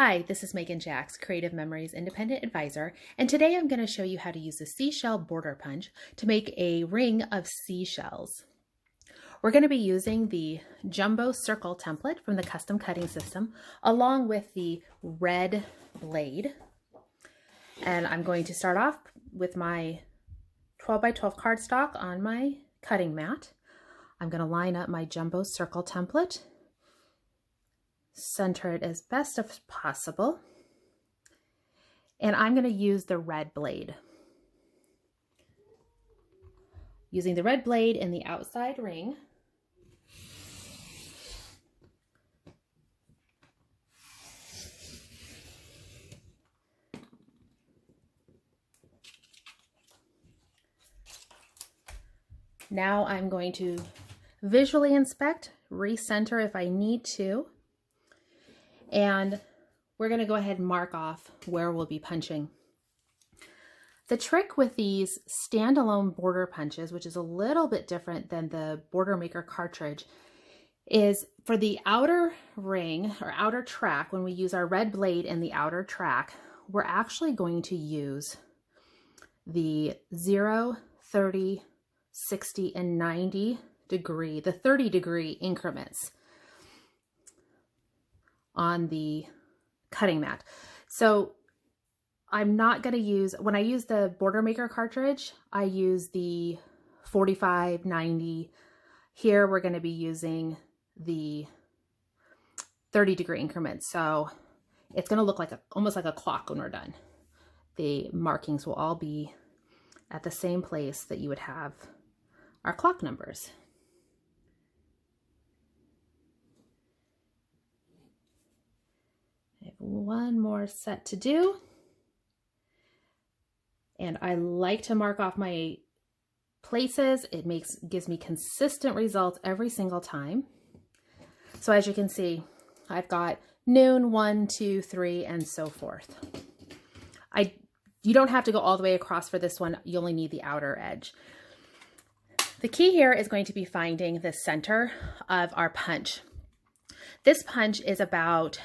Hi, this is Megan Jacks, Creative Memories Independent Advisor, and today I'm going to show you how to use the Seashell border punch to make a ring of seashells. We're going to be using the jumbo circle template from the custom cutting system along with the red blade. And I'm going to start off with my 12 by 12 cardstock on my cutting mat. I'm going to line up my jumbo circle template, center it as best as possible, and I'm going to use the red blade. Using the red blade in the outside ring, now I'm going to visually inspect, recenter if I need to, and we're going to go ahead and mark off where we'll be punching. The trick with these standalone border punches, which is a little bit different than the Border Maker cartridge, is for the outer ring or outer track, when we use our red blade in the outer track, we're actually going to use the 0, 30, 60, and 90 degree, the 30-degree increments on the cutting mat. So I'm not going to use, when I use the Border Maker cartridge, I use the 45, 90. Here we're going to be using the 30-degree increments. So it's going to look like almost like a clock when we're done. The markings will all be at the same place that you would have our clock numbers. I have one more set to do. And I like to mark off my places. It gives me consistent results every single time. So as you can see, I've got noon, 1, 2, 3, and so forth. You don't have to go all the way across for this one. You only need the outer edge. The key here is going to be finding the center of our punch. This punch is about,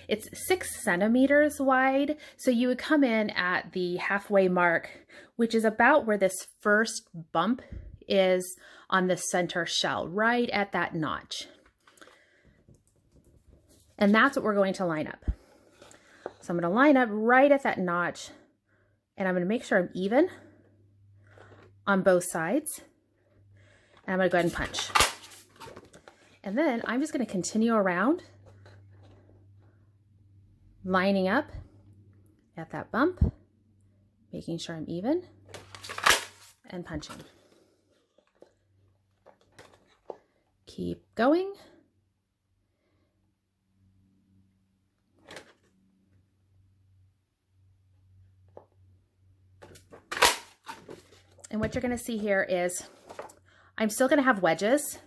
it's 6 centimeters wide. So you would come in at the halfway mark, which is about where this first bump is on the center shell, right at that notch. And that's what we're going to line up. So I'm going to line up right at that notch, and I'm going to make sure I'm even on both sides. And I'm going to go ahead and punch. And then I'm just going to continue around, lining up at that bump, making sure I'm even, and punching. Keep going. And what you're going to see here is I'm still going to have wedges.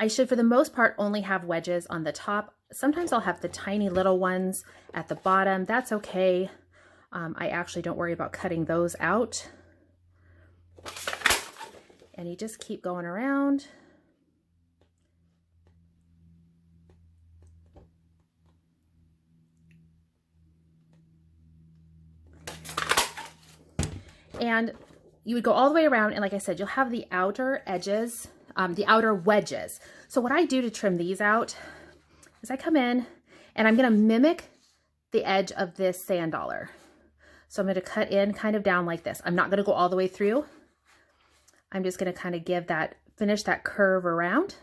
I should, for the most part, only have wedges on the top. Sometimes I'll have the tiny little ones at the bottom. That's okay. I actually don't worry about cutting those out. And you just keep going around. And you would go all the way around, and like I said, you'll have the outer edges, the outer wedges. So what I do to trim these out is I come in and I'm going to mimic the edge of this sand dollar. So I'm going to cut in kind of down like this. I'm not going to go all the way through. I'm just going to kind of finish that curve around.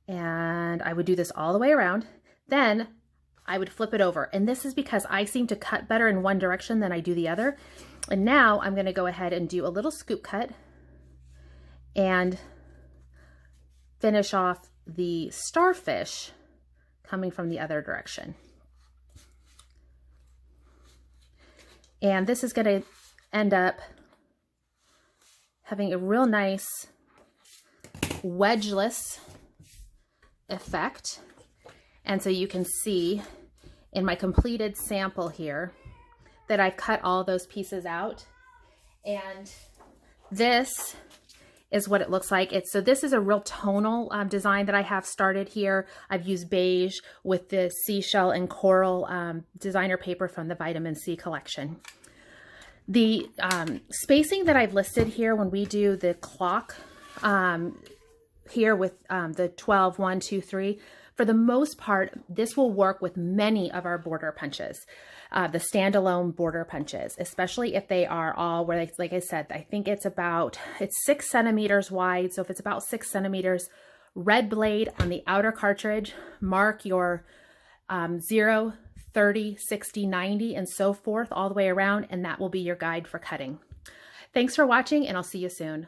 And I would do this all the way around. Then I would flip it over. And this is because I seem to cut better in one direction than I do the other. And now I'm going to go ahead and do a little scoop cut and finish off the starfish coming from the other direction. And this is going to end up having a real nice wedgeless effect. And so you can see in my completed sample here that I've cut all those pieces out. And this is what it looks like. So this is a real tonal design that I have started here. I've used beige with the seashell and coral designer paper from the Vitamin C collection. The spacing that I've listed here when we do the clock here with the 12, 1, 2, 3, for the most part, this will work with many of our border punches, the standalone border punches, especially if they are all where, like I said, I think it's 6 centimeters wide. So if it's about 6 centimeters, red blade on the outer cartridge, mark your 0, 30, 60, 90, and so forth all the way around, and that will be your guide for cutting. Thanks for watching, and I'll see you soon.